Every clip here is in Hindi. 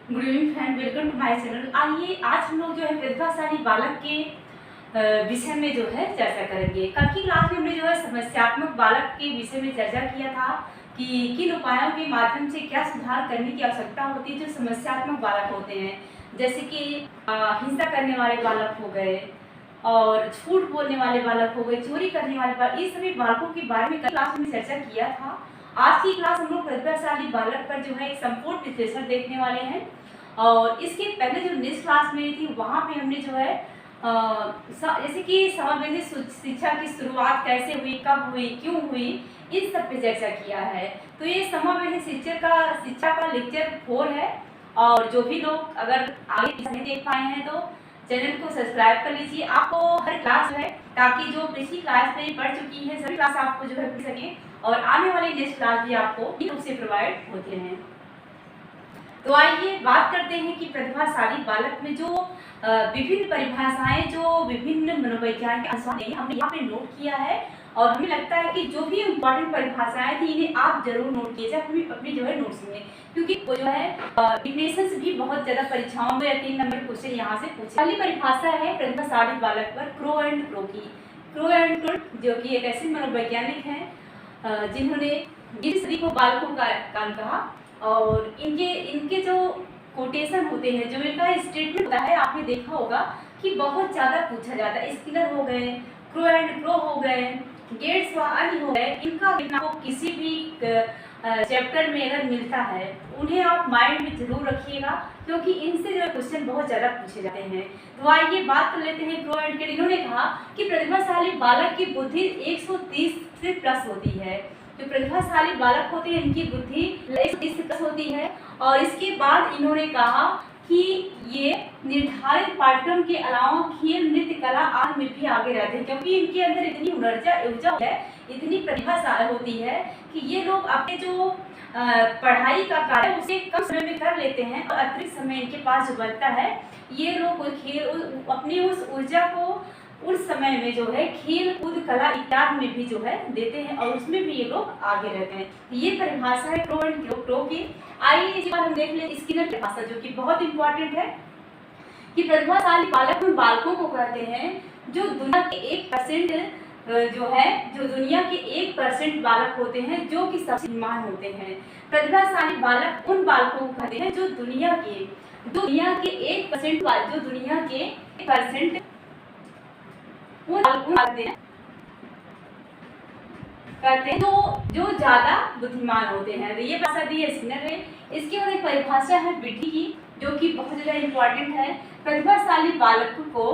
Good evening friend, welcome to my channel. आइए आज हम लोग जो है प्रतिभाशाली बालक के विषय में जो है चर्चा करेंगे। कल की क्लास में हमने जो है समस्यात्मक बालक के विषय में चर्चा किया था कि किन उपायों के माध्यम से क्या सुधार करने की आवश्यकता होती है जो समस्यात्मक बालक होते हैं, जैसे कि हिंसा करने वाले बालक हो गए और झूठ बोलने वाले बालक हो गए, चोरी करने वाले बालक, इस सभी बालकों के बारे में कल क्लास में चर्चा किया था। आज की क्लास हम लोग प्रतिभाशाली बालक पर जो है एक संपूर्ण विश्लेषण देखने वाले हैं। और इसके पहले जो नेक्स्ट क्लास में थी वहाँ पे हमने जो है जैसे कि समावेशी शिक्षा की शुरुआत कैसे हुई, कब हुई, क्यों हुई, इन सब पे चर्चा किया है। तो ये समावेशी शिक्षा का लेक्चर 4 है। और जो भी लोग अगर आगे नहीं देख पाए हैं तो चैनल को सब्सक्राइब कर लीजिए। आपको हर क्लास जो है, ताकि जो पिछली क्लास में पढ़ चुकी है सभी क्लास आपको जो है पढ़ सके और आने वाले नेक्स्ट क्लास भी आपको रूप से प्रोवाइड होते हैं। तो आइए बात करते हैं कि प्रतिभाशाली बालक में जो विभिन्न परिभाषाएं जो विभिन्न मनोवैज्ञानिक अनुसार हमने यहाँ पे नोट किया है। और हमें लगता है कि जो भी इम्पोर्टेंट परिभाषाएं थी इन्हें आप जरूर नोट कीजिए अपनी जो है नोट्स में, क्योंकि वो जो है डिफिनेशंस भी बहुत ज़्यादा परीक्षाओं में 3 नंबर क्वेश्चन यहाँ से पूछे। पहली परिभाषा है प्रतिभाशाली बालक पर क्रो एंड क्रो की। क्रो एंड क्रो जो कि एक ऐसे मनोवैज्ञानिक हैं जिन्होंने 20वीं सदी को बालकों का काल कहा। और इनके जो कोटेशन होते हैं, जो इनका स्टेटमेंट होता है, आपने देखा होगा कि बहुत ज़्यादा पूछा जाता है। स्किनर हो गए, क्रो एंड क्रो हो गए, गेट्स व अन्य हो गए, इनका आपको किसी भी चैप्टर में अगर मिलता है उन्हें आप माइंड में जरूर रखिएगा, क्योंकि इनसे जो क्वेश्चन बहुत ज़्यादा पूछे जाते हैं। तो आइए बात कर लेते हैं क्रो एंड क्रो। इन्होंने कहा कि प्रतिभाशाली बालक की बुद्धि 130 से प्लस होती है। जो प्रतिभाशाली बालक होते हैं इनकी बुद्धि 130 से प्लस होती है। और इसके बाद इन्होंने कहा कि ये निर्धारित पाठ्यक्रम के अलावा खेल, नृत्य, कला आदि में भी आगे रहते हैं, क्योंकि इनके अंदर इतनी ऊर्जा है, इतनी प्रतिभा होती है कि ये लोग अपने जो पढ़ाई का कार्य उसे कम समय में कर लेते हैं और अतिरिक्त समय इनके पास जो बचता है ये लोग खेल अपनी उस ऊर्जा को उस समय में जो है खेल कूद, कला इत्यादि में भी जो है देते हैं और उसमें भी ये लोग आगे रहते हैं। ये परिभाषा है क्रो एंड क्रो की। आइए इस बार हम देख लें स्किनर की भाषा, जो कि बहुत इंपॉर्टेंट है कि प्रतिभाशाली बालक उन बालकों को कहते हैं जो दुनिया के 1% जो है, जो दुनिया के 1% बालक होते हैं जो कि सबसे बुद्धिमान होते हैं। प्रतिभाशाली बालक उन बालकों को कहते हैं जो दुनिया के 1% जो दुनिया के 1% करते हैं जो ज़्यादा बुद्धिमान होते हैं। तो ये भाषा दी है स्किनर ने। इसकी और एक परिभाषा है विटी की, जो कि बहुत ज़्यादा इम्पोर्टेंट है। प्रतिभाशाली बालक को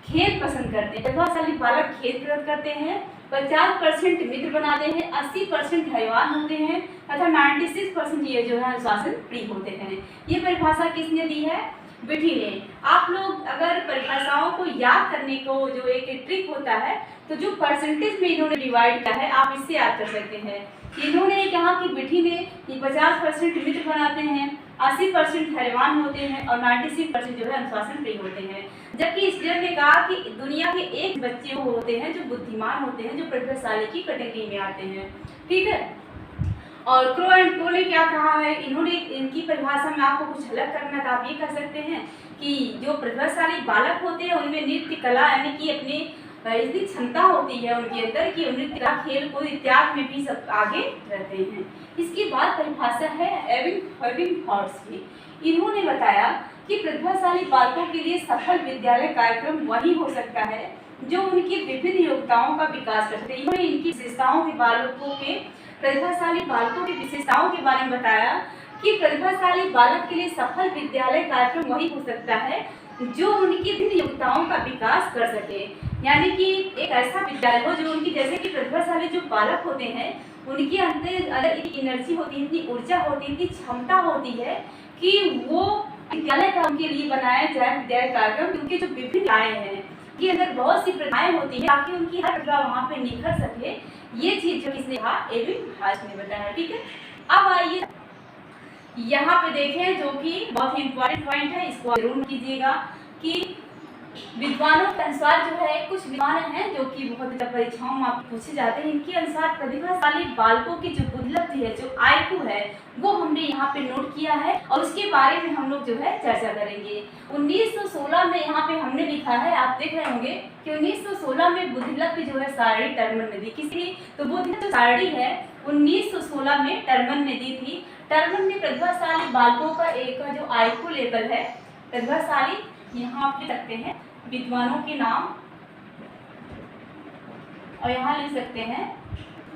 खेल पसंद करते हैं। प्रतिभाशाली बालक खेल पसंद करते हैं, 50% मित्र बनाते हैं, 80% हैवान होते हैं तथा 96% ये जो है अनुशासन प्रिय होते हैं। ये परिभाषा किसने दी है? विटी ने। आप लोग अगर परिभाषाओं को याद करने को जो एक ट्रिक होता है, तो जो परसेंटेज में इन्होंने डिवाइड किया है आप इससे याद कर सकते हैं। इन्होंने कहा कि विटी ने 50% मित्र बनाते हैं, 80% हैवान होते हैं और 96% जो है अनुशासन प्रिय होते हैं। जबकि स्किनर ने कहा कि दुनिया के एक बच्चे होते हैं जो बुद्धिमान होते हैं, जो प्रतिभाशाली की कैटेगरी में आते हैं। ठीक है। और क्रो एंड क्रो ने क्या कहा है, इन्होंने इनकी परिभाषा में आपको कुछ अलग करना था। आप ये कह सकते हैं कि जो प्रतिभाशाली बालक होते हैं उनमें नृत्य, कला यानी कि अपनी इतनी क्षमता होती है उनके अंदर कि नृत्य, कला, खेल कूद इत्यादि में भी सब आगे रहते हैं। इसके बाद परिभाषा है एबिंगहॉर्स्ट की। इन्होंने बताया कि प्रतिभाशाली बालकों के लिए सफल विद्यालय कार्यक्रम वही हो सकता है जो उनकी विभिन्न योग्यताओं का विकास करते हैं। इन्होंने इनकी विशेषताओं के प्रतिभाशाली बालकों की विशेषताओं के बारे में बताया कि प्रतिभाशाली बालक के लिए सफल विद्यालय कार्यक्रम वही हो सकता है जो उनकी विभिन्न योग्यताओं का विकास कर सके। यानी कि एक ऐसा विद्यालय हो जो उनकी, जैसे कि प्रतिभाशाली जो बालक होते हैं उनके अंदर इतनी एनर्जी होती है, इतनी ऊर्जा होती है, इतनी क्षमता होती है कि वो विद्यालय का उनके लिए बनाया जाए विद्यालय कार्यक्रम, क्योंकि जो विभिन्न आए हैं कि अगर बहुत सी प्रतिभाएं होती है ताकि उनकी हर प्रतिभा वहाँ पे निखर सके। ये चीज जो किसने कहा? एबिंगहॉर्स्ट ने बताया। ठीक है। अब आइए यहाँ पे देखें, जो कि बहुत ही इंपॉर्टेंट पॉइंट है, इसको जरूर कीजिएगा कि विद्वानों के अनुसार जो है, कुछ विद्वान हैं जो कि बहुत ज़्यादा परीक्षाओं में आपको पूछे जाते हैं, इनके अनुसार प्रतिभाशाली बालकों की जो उपलब्धि है, जो आईक्यू है, वो हमने यहाँ पे नोट किया है और उसके बारे में हम लोग जो है चर्चा करेंगे। 1916 में यहाँ पे हमने लिखा है, आप देख रहे होंगे कि 1916 में बुद्धिलक की जो है सारणी टर्मन ने दी। किसी तो बुद्धिलक जो सारणी है 1916 में टर्मन ने दी थी। टर्मन ने प्रतिभाशाली बालकों का एक जो आईक्यू लेवल है, प्रतिभाशाली यहाँ आप लिख सकते हैं विद्वानों के नाम और यहाँ लिख सकते हैं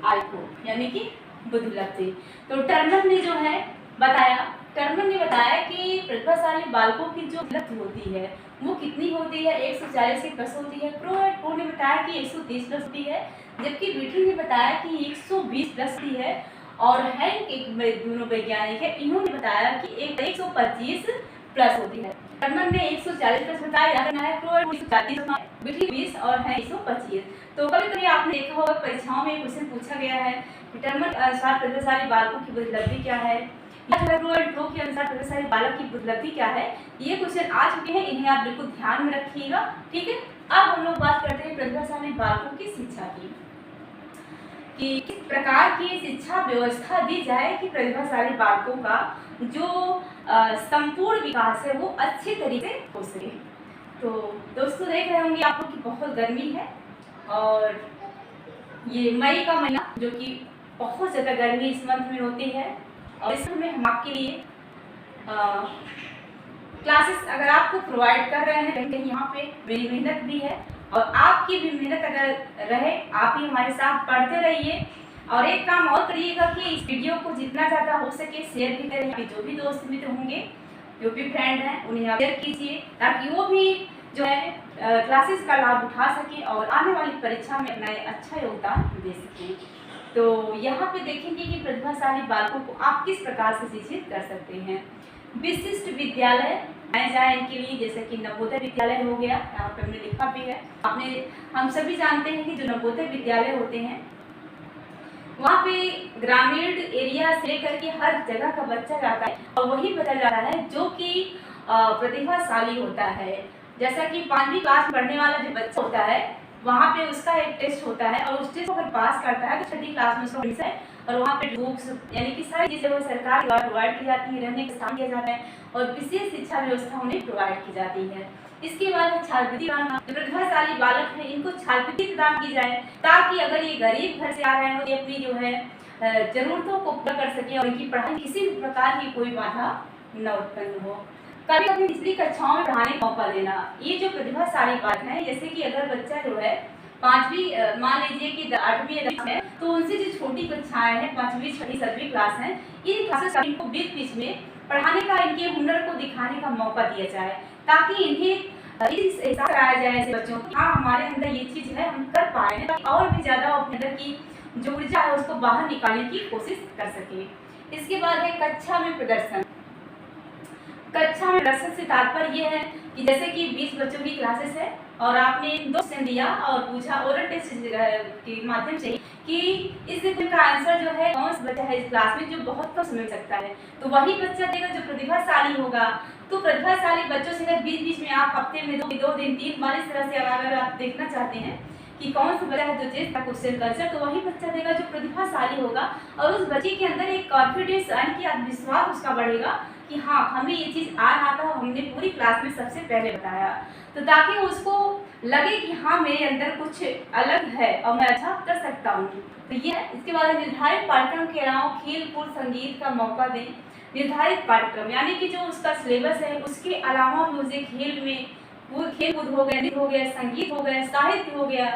आईक्यू यानी कि बुद्धिलब्धि। तो टर्मन ने जो है बताया, टर्मन ने बताया कि प्रतिभाशाली बालकों की जो उपलब्धि होती है वो कितनी होती है, 140 से प्लस होती है। प्रो ने बताया कि 130 प्लस होती है, जबकि बीटल ने बताया कि 120 प्लस होती है। और हैंक एक दोनों वैज्ञानिक है, इन्होंने बताया कि 125 प्लस होती है। टर्मन ने 140 प्लस बताया, याद रखना है। प्रो 140, बीटल 20 और है 125। तो कभी कभी आपने देखा होगा परीक्षाओं में क्वेश्चन पूछा गया है कि टर्मन के अनुसार प्रतिभाशाली बालकों की उपलब्धि क्या है, या प्रो के अनुसार प्रतिभाशाली बालक की उपलब्धि क्या है। ये क्वेश्चन आ चुके हैं, इन्हें आप बिल्कुल ध्यान में रखिएगा, ठीक है। अब हम लोग बात करते हैं प्रतिभाशाली बालकों की शिक्षा की, कि किस प्रकार की शिक्षा व्यवस्था दी जाए कि प्रतिभाशाली बालकों का जो संपूर्ण विकास है वो अच्छे तरीके से हो सके। तो दोस्तों देख रहे होंगे आप लोग की बहुत गर्मी है और ये मई का महीना जो कि बहुत ज़्यादा गर्मी इस मंथ में होती है और इसमें हम आपके लिए क्लासेस अगर आपको प्रोवाइड कर रहे हैं, कहीं यहाँ पे मेरी मेहनत भी है और आपकी भी मेहनत अगर रहे, आप ही हमारे साथ पढ़ते रहिए। और एक काम और करिएगा कि इस वीडियो को जितना ज़्यादा हो सके शेयर भी करें, जो भी दोस्त मित्र होंगे, जो भी फ्रेंड हैं, उन्हें आप शेयर कीजिए ताकि वो भी जो है क्लासेस का लाभ उठा सकें और आने वाली परीक्षा में अपना अच्छा योगदान दे सकें। तो यहाँ पे देखेंगे कि प्रतिभाशाली बालकों को आप किस प्रकार से शिक्षित कर सकते हैं। विशिष्ट विद्यालय बनाए जाए इनके लिए, जैसे कि नवोदय विद्यालय हो गया, यहाँ पे हमने लिखा भी है। हम सभी जानते हैं कि जो नवोदय विद्यालय होते हैं वहाँ पे ग्रामीण एरिया से लेकर के हर जगह का बच्चा जाता है और वही बच्चा जाता है जो कि प्रतिभाशाली होता है। जैसा कि 5वीं क्लास पढ़ने वाला जो बच्चा होता है वहाँ पे उसका एक टेस्ट होता है और उस टेस्ट को अगर पास करता है तो 6ठी क्लास में उसको है और वहाँ पे बुक्स यानी कि सारी चीज़ें वो सरकार द्वारा प्रोवाइड की जाती है, रहने का स्थान दिया जाता है और विशेष शिक्षा व्यवस्था उन्हें प्रोवाइड की जाती है। इसके बाद छात्रवृत्ति प्रदान, जो प्रतिभाशाली बालक है इनको छात्रवृत्ति प्रदान की जाए ताकि अगर ये गरीब घर से आ रहे हो ये अपनी जो है जरूरतों को पूरा कर सके और इनकी पढ़ाई किसी भी प्रकार की कोई बाधा न उत्पन्न हो। कभी कभी निचली कक्षाओं में पढ़ाने का मौका देना, ये जो प्रतिभाशाली बात है, जैसे कि अगर बच्चा जो है 5वीं मान लीजिए कि 8वीं है तो उनसे जो छोटी कक्षाएं हैं 5वीं 6ठी 7वीं क्लास हैं, इन क्लासेस इनको बीच में पढ़ाने का, इनके हुनर को दिखाने का मौका दिया जाए ताकि इन्हें इस एहसास कराया जाए ऐसे बच्चों को, हाँ हमारे अंदर ये चीज़ है, हम कर पा रहे हैं और भी ज़्यादा अपने अंदर की जो ऊर्जा है उसको बाहर निकालने की कोशिश कर सके। इसके बाद है कक्षा में प्रदर्शन। कक्षा में प्रदर्शन से तात्पर्य ये है कि जैसे कि 20 बच्चों की क्लासेस है और आपने 2 क्वेश्चन दिया और पूछा ओरल टेस्ट के माध्यम से कि इस क्वेश्चन का आंसर जो है कौन सा बच्चा है इस क्लास में जो बहुत कम समझ सकता है, तो वही बच्चा देगा जो प्रतिभाशाली होगा। तो प्रतिभाशाली बच्चों से अगर बीच में आप हफ्ते में 2 दिन 3 बार इस तरह से अगर आप देखना चाहते हैं कि कौन सा बच्चा है जो चीज का क्वेश्चन का आंसर, तो वही बच्चा देगा जो प्रतिभाशाली होगा और उस बच्चे के अंदर एक कॉन्फिडेंस यानी कि आत्मविश्वास उसका बढ़ेगा कि हाँ हमें ये चीज़ आ रहा था, हमने पूरी क्लास में सबसे पहले बताया, तो ताकि उसको लगे कि हाँ मेरे अंदर कुछ अलग है और मैं अच्छा कर सकता हूँ। तो ये है। इसके बाद निर्धारित पाठ्यक्रम के अलावा खेल कूद संगीत का मौका दें। निर्धारित पाठ्यक्रम यानी कि जो उसका सिलेबस है उसके अलावा भी उसे खेल कूद हो गया, नृत्य हो गया, संगीत हो गया, साहित्य हो गया,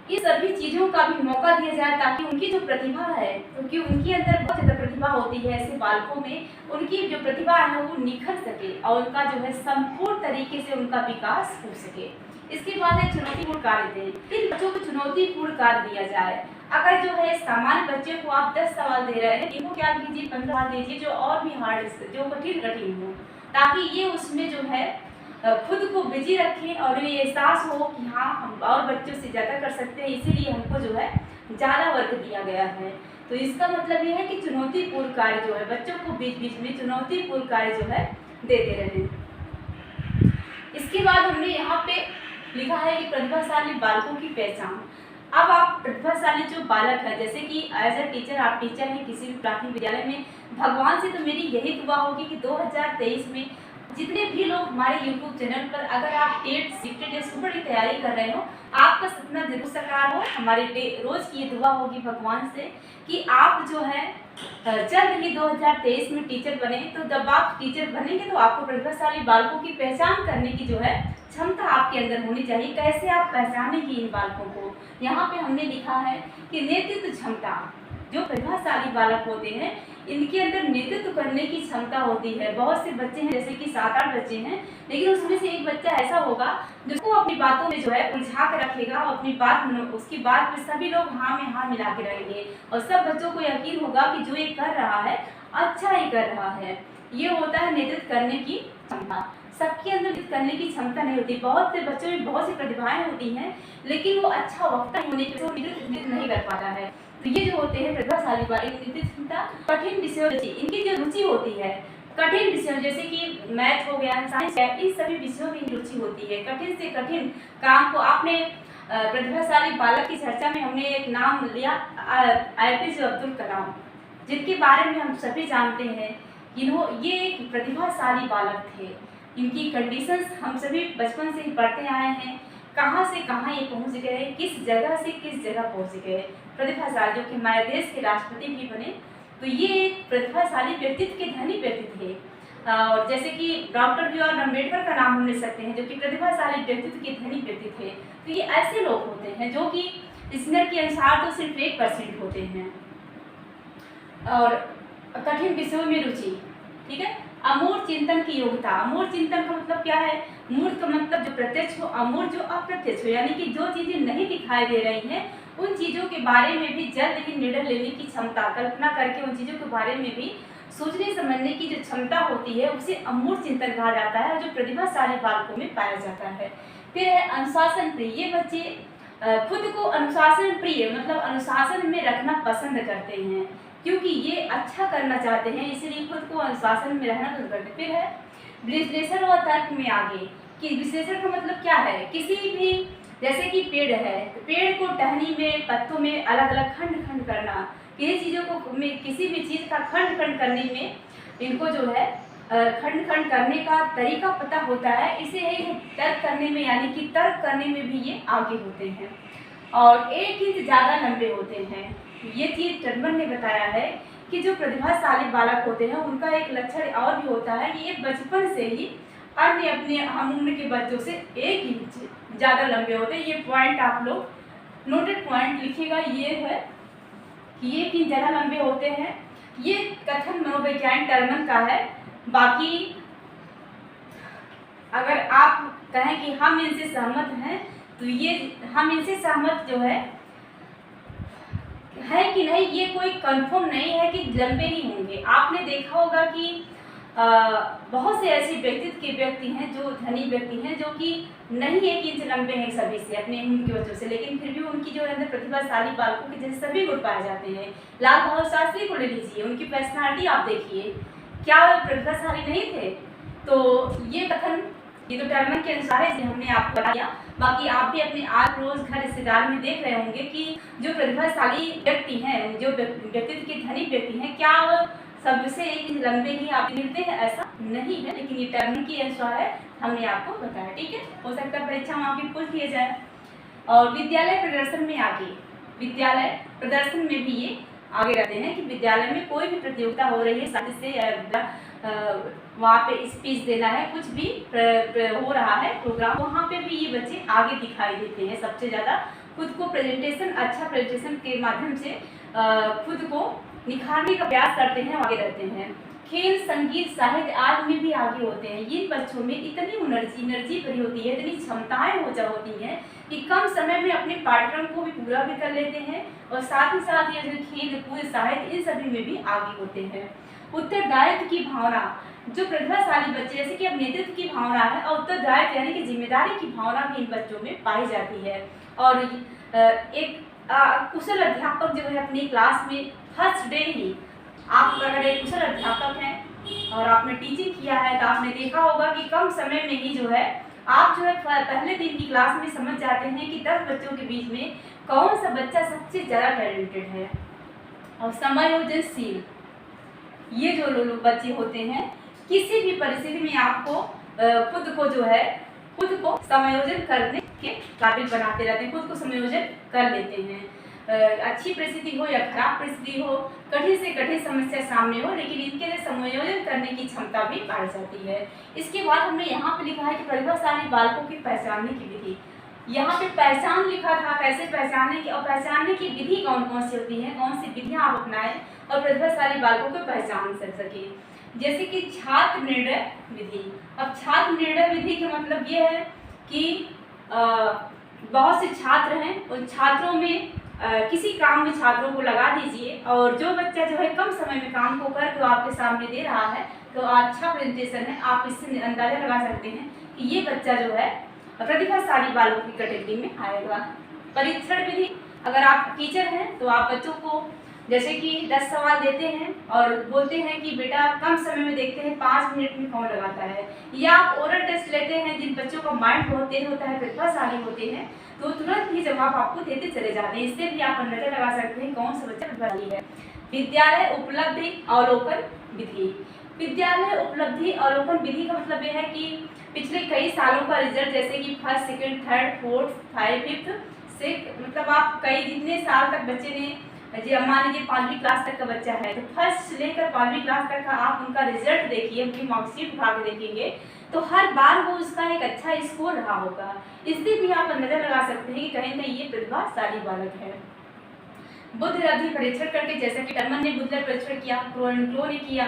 ये सभी चीज़ों का भी मौका दिया जाए ताकि उनकी जो प्रतिभा है, क्योंकि उनके अंदर बहुत ज़्यादा प्रतिभा होती है, ऐसे बालकों में उनकी जो प्रतिभा है वो निखर सके और उनका जो है संपूर्ण तरीके से उनका विकास हो सके। इसके बाद है चुनौतीपूर्ण कार्य दें। इन बच्चों को चुनौतीपूर्ण कार्य दिया जाए। अगर जो है सामान्य बच्चे को आप 10 सवाल दे रहे हैं, इनको क्या कीजिए 15 सवाल दीजिए जो और भी हार्ड, जो कठिन हो, ताकि ये उसमें जो है खुद को बिजी रखें और ये एहसास हो कि हाँ हम और बच्चों से ज़्यादा कर सकते हैं, इसीलिए हमको जो है ज़्यादा वर्क दिया गया है। तो इसका मतलब ये है कि चुनौतीपूर्ण कार्य जो है बच्चों को बीच में चुनौतीपूर्ण कार्य जो है देते रहें। इसके बाद हमने यहाँ पे लिखा है कि प्रतिभाशाली बालकों की पहचान। अब आप प्रतिभाशाली जो बालक है, जैसे कि एज ए टीचर, आप टीचर हैं किसी भी प्राथमिक विद्यालय में, भगवान से तो मेरी यही दुआ होगी कि 2023 में जितने भी लोग हमारे YouTube चैनल पर, अगर आप टेट सीटेट या सुपर की तैयारी कर रहे हो, आपका सपना जरूर साकार हो। हमारी रोज की ये दुआ होगी भगवान से कि आप जो है जल्द ही 2023 में टीचर बने। तो जब आप टीचर बनेंगे तो आपको प्रतिभाशाली बालकों की पहचान करने की जो है क्षमता आपके अंदर होनी चाहिए। कैसे आप पहचानेंगे इन बालकों को? यहाँ पे हमने लिखा है कि नेतृत्व क्षमता। जो प्रतिभाशाली बालक होते हैं इनके अंदर नेतृत्व करने की क्षमता होती है। बहुत से बच्चे हैं, जैसे कि 7-8 बच्चे हैं, लेकिन उसमें से एक बच्चा ऐसा होगा जिसको अपनी बातों में जो है उलझा कर रखेगा और अपनी बात, उसकी बात में सभी लोग हाँ में हाँ मिला के रहेंगे और सब बच्चों को यकीन होगा कि जो ये कर रहा है अच्छा ही कर रहा है। ये होता है नेतृत्व करने की क्षमता। सबके अंदर नेतृत्व करने की क्षमता नहीं होती। बहुत से बच्चों में बहुत सी प्रतिभाएं होती हैं, लेकिन वो अच्छा वक्ता होने के लिए नेतृत्व नहीं कर पाता है। तो ये जो होते हैं प्रतिभाशाली नेतृत्व क्षमता। कठिन विषयों, इनकी जो रुचि होती है कठिन विषयों, जैसे कि मैथ हो गया, साइंस है, इन सभी विषयों में रुचि होती है। कठिन से कठिन काम को आपने प्रतिभाशाली बालक की चर्चा में हमने एक नाम लिया, APJ अब्दुल कलाम, जिनके बारे में हम सभी जानते हैं। ये एक प्रतिभाशाली बालक थे। इनकी कंडीशंस हम सभी बचपन से ही पढ़ते आए हैं, कहाँ से कहाँ ये पहुँच गए, किस जगह से किस जगह पहुँच गए। प्रतिभाशाली, जो कि हमारे देश के राष्ट्रपति भी बने। तो ये एक प्रतिभाशाली व्यक्तित्व के धनी व्यक्ति थे। और जैसे कि डॉक्टर B.R. अम्बेडकर का नाम हम ले सकते हैं, जो कि प्रतिभाशाली व्यक्तित्व के धनी व्यक्ति थे। तो ये ऐसे लोग होते हैं जो कि स्नेर के अनुसार तो सिर्फ 1% होते हैं। और कठिन विषयों में रुचि, ठीक है। अमूर्त चिंतन की योग्यता। अमूर्त चिंतन का मतलब क्या है? मूर्त का मतलब जो प्रत्यक्ष हो, अमूर्त जो अप्रत्यक्ष हो, यानी कि जो चीजें नहीं दिखाई दे रही हैं उन चीजों के बारे में भी जल्द ही निर्णय लेने की क्षमता, कल्पना करके उन चीजों के बारे में भी सोचने समझने की जो क्षमता होती है उसे अमूर्त चिंतन कहा जाता है, जो प्रतिभाशाली बालकों में पाया जाता है। फिर है अनुशासन प्रिय। ये बच्चे खुद को अनुशासन प्रिय मतलब अनुशासन में रखना पसंद करते हैं, क्योंकि ये अच्छा करना चाहते हैं, इसलिए खुद को अनुशासन में रहना पसंद करते हैं। फिर है विश्लेषण व तर्क में आगे। कि विश्लेषण का मतलब क्या है? किसी भी, जैसे कि पेड़ है, तो पेड़ को टहनी में, पत्तों में अलग अलग खंड खंड करना, किसी चीज़ों को में किसी भी चीज़ का खंड खंड करने में इनको जो है खंड खंड करने का तरीका पता होता है। इसे ही तर्क करने में, यानी कि तर्क करने में भी ये आगे होते हैं। और 1 इंच ज़्यादा लंबे होते हैं। ये चीज़ टर्मन ने बताया है कि जो प्रतिभाशाली बालक होते हैं उनका एक लक्षण और भी होता है, ये बचपन से ही अन्य अपने हम उम्र के बच्चों से 1 इंच ज़्यादा लंबे होते हैं। ये पॉइंट आप लोग नोटेड पॉइंट लिखिएगा, ये है कि 1 इंच ज़्यादा लंबे होते हैं। ये कथन मनोवैज्ञानिक टर्मन का है। बाकी अगर आप कहें कि हम इनसे सहमत हैं, तो ये हम इनसे सहमत जो है कि नहीं, ये कोई कंफर्म नहीं है कि लंबे ही होंगे। आपने देखा होगा कि बहुत से ऐसे व्यक्तित्व के व्यक्ति हैं, जो धनी व्यक्ति हैं, जो कि नहीं 1 इंच लंबे हैं सभी से, अपने उम्र की वजह से, लेकिन फिर भी उनकी जो अंदर प्रतिभाशाली बालकों के जैसे सभी गुण पाए जाते हैं। लाल बहादुर शास्त्री को ले लीजिए, उनकी पर्सनालिटी आप देखिए, क्या वो प्रतिभाशाली नहीं थे? तो ये कथन, ये तो टर्मन के अनुसार है, हमने आपको बताया। बाकी आप भी अपने आस पड़ोस घर रिश्तेदार में देख रहे होंगे कि जो प्रतिभाशाली व्यक्ति हैं, जो व्यक्तित्व के धनी व्यक्ति हैं, क्या वो सबसे 1 इंच लंबे ही आप मिलते हैं? ऐसा नहीं है, लेकिन ये टर्मन के अनुसार है, हमने आपको बताया, ठीक है। हो सकता है परीक्षा में आपकी पूछ लिया जाए। और विद्यालय प्रदर्शन में आगे, विद्यालय प्रदर्शन में भी ये आगे रहते हैं कि विद्यालय में कोई भी प्रतियोगिता हो रही है, साथ से वहाँ पे स्पीच देना है, कुछ भी हो रहा है प्रोग्राम, वहाँ पे भी ये बच्चे आगे दिखाई देते हैं। सबसे ज़्यादा खुद को प्रेजेंटेशन, अच्छा प्रेजेंटेशन के माध्यम से खुद को निखारने का प्रयास करते हैं, आगे रहते हैं। खेल, संगीत, साहित्य आदि में भी आगे होते हैं। ये बच्चों में इतनी एनर्जी भरी होती है, इतनी क्षमताएं हो जा होती हैं कि कम समय में अपने पाठ्यक्रम को भी पूरा भी कर लेते हैं, और साथ ही साथ ये जो खेल, कूद, साहित्य, इन सभी में भी आगे होते हैं। उत्तरदायित्व की भावना, जो प्रतिभाशाली बच्चे, जैसे कि अब नेतृत्व की भावना है और उत्तरदायित्व यानी कि जिम्मेदारी की भावना भी इन बच्चों में पाई जाती है। और एक कुशल अध्यापक जो है अपनी क्लास में फर्स्ट डे ही, आप अगर एक कुशल अध्यापक हैं और आपने टीचिंग किया है तो आपने देखा होगा कि कम समय में ही जो है आप जो है पहले दिन की क्लास में समझ जाते हैं कि 10 बच्चों के बीच में कौन सा बच्चा सबसे ज़्यादा टैलेंटेड है। और समायोजनशील, ये जो लोग बच्चे होते हैं किसी भी परिस्थिति में आपको खुद को समायोजन करने के काबिल बनाते रहते हैं, खुद को समायोजन कर लेते हैं। अच्छी परिस्थिति हो या खराब परिस्थिति हो, कठिन से कठिन समस्या सामने हो, लेकिन इनके लिए समायोजन करने की क्षमता भी पाई जाती है। इसके बाद हमने यहाँ पे लिखा है कि प्रतिभाशाली बालकों की पहचानने की विधि। यहाँ पे पहचान लिखा था, कैसे पहचानने की, और पहचानने की विधि कौन कौन सी होती है, कौन सी विधियाँ आप अपनाएं और प्रतिभाशाली बालकों को पहचान कर सके। जैसे कि छात्र निर्णय विधि। अब छात्र निर्णय विधि का मतलब ये है कि बहुत से छात्र हैं, उन छात्रों में किसी काम में छात्रों को लगा दीजिए, और जो बच्चा जो है कम समय में काम को करके आपके सामने दे रहा है तो अच्छा प्रेजेंटेशन है, आप इससे अंदाजा लगा सकते हैं कि ये बच्चा जो है प्रतिभाशाली बालकों की कैटेगरी में आएगा। परीक्षण विधि, अगर आप टीचर हैं तो आप बच्चों को जैसे कि 10 सवाल देते हैं और बोलते हैं कि बेटा कम समय में देखते हैं 5 मिनट में कौन लगाता है, या आप ओरल टेस्ट लेते हैं, जिन बच्चों का माइंड बहुत तेज होता है, प्रतिभाशाली होते हैं, तो तुरंत ही जवाब आपको देते चले जाते हैं। इससे भी आप अंदाजा लगा सकते हैं कौन सा बच्चा प्रतिभाशाली है। विद्यालय उपलब्धि अवलोकन विधि। विद्यालय उपलब्धि अवलोकन विधि का मतलब यह है कि पिछले कई सालों का रिजल्ट, जैसे कि first, second, third, fourth, 5, 5th, 6th, मतलब आप कई जितने साल तक बच्चे ने, जी मान लीजिए 5वीं क्लास तक का बच्चा है तो फर्स्ट से लेकर 5वीं क्लास तक का आप उनका रिजल्ट देखिए, उनकी मार्कशीट उठा के देखेंगे तो हर बार वो उसका एक अच्छा स्कोर रहा होगा। इससे भी आप अंदाजा लगा सकते हैं कि कहीं ना ये प्रतिभाशाली बालक है। बुद्धिलब्धि परीक्षण करके, जैसा कि टर्मन ने बुद्धिलब्धि परीक्षण किया, क्रो ने किया,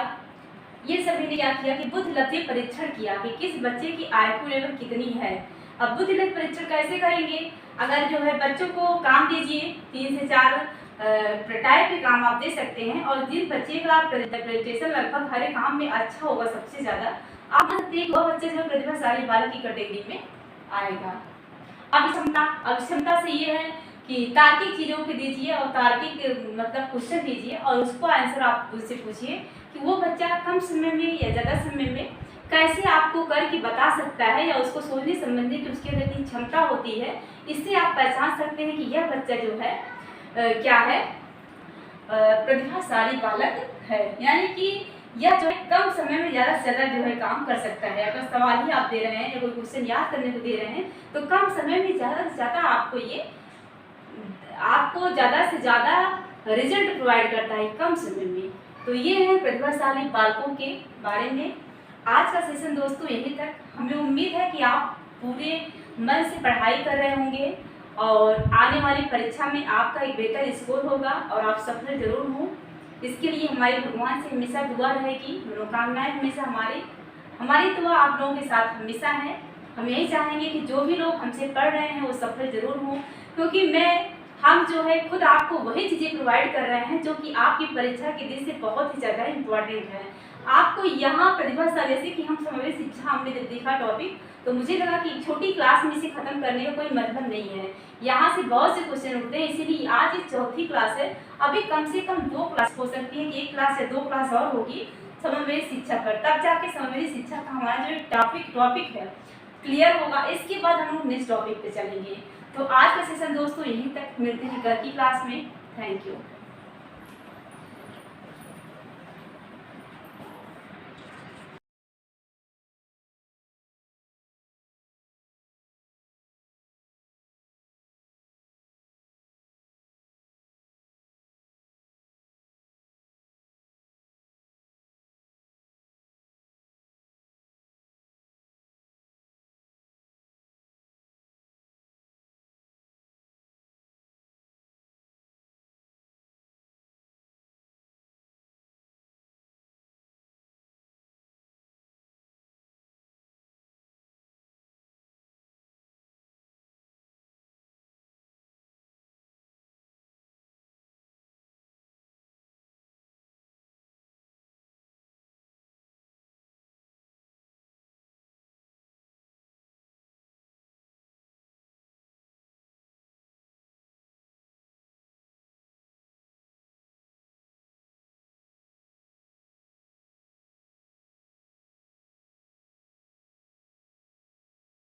ये सभी ने क्या किया कि बुद्धिलब्धि परीक्षण किया कि किस बच्चे की IQ लेवल कितनी है। अब बुद्धिलब्धि परीक्षण कैसे करेंगे, अगर जो है बच्चों को काम दीजिए 3 से 4 टाइप के काम आप दे सकते हैं, और जिस बच्चे का प्रेजेंटेशन लगभग हर एक काम में अच्छा होगा सबसे ज़्यादा, आप वह बच्चे जो प्रतिभाशाली बालक की कैटेगरी में आएगा। अभिक्षमता से ये है कि तार्किक चीज़ों के दीजिए और तार्किक मतलब क्वेश्चन दीजिए और उसको आंसर आप उससे पूछिए कि वो बच्चा कम समय में या ज़्यादा समय में कैसे आपको करके बता सकता है, या उसको सोचने संबंधी कि उसके अंदर इतनी क्षमता होती है। इससे आप पहचान सकते हैं कि यह बच्चा जो है क्या है, प्रतिभाशाली बालक है। यानी कि यह जो है कम समय में ज़्यादा से ज़्यादा जो है काम कर सकता है। अगर सवाल ही आप दे रहे हैं या कोई क्वेश्चन याद करने को दे रहे हैं तो कम समय में ज़्यादा से ज़्यादा आपको ज़्यादा से ज़्यादा रिजल्ट प्रोवाइड करता है कम समय में। तो ये है प्रतिभाशाली बालकों के बारे में आज का सेशन दोस्तों, यहीं तक। हमें उम्मीद है कि आप पूरे मन से पढ़ाई कर रहे होंगे और आने वाली परीक्षा में आपका एक बेहतर स्कोर होगा और आप सफल जरूर हों। इसके लिए हमारे भगवान से हमेशा दुआ रहेगी, मनोकामनाएं हमेशा हमारी दुआ आप लोगों के साथ हमेशा है। हम यही चाहेंगे कि जो भी लोग हमसे पढ़ रहे हैं वो सफल जरूर हों, क्योंकि हम जो है खुद आपको वही चीज़ें प्रोवाइड कर रहे हैं जो कि आपकी परीक्षा के दिन से बहुत ही ज़्यादा इम्पोर्टेंट है। आपको यहाँ प्रतिभाशाली, जैसे कि हम समावेश शिक्षा हमने जब देखा टॉपिक, तो मुझे लगा कि छोटी क्लास में इसे खत्म करने का कोई मतलब नहीं है। यहाँ से बहुत से क्वेश्चन उठते हैं, इसीलिए आज ये 4थी क्लास है। अभी कम से कम 2 क्लास हो सकती है कि 1 क्लास या 2 क्लास और होगी समावेश शिक्षा पर, तब जाके समावेश शिक्षा का हमारा जो टॉपिक है क्लियर होगा। इसके बाद हम लोग नेक्स्ट टॉपिक पे चलेंगे। तो आज का सेशन दोस्तों यहीं तक, मिलते हैं कल की क्लास में। Thank you.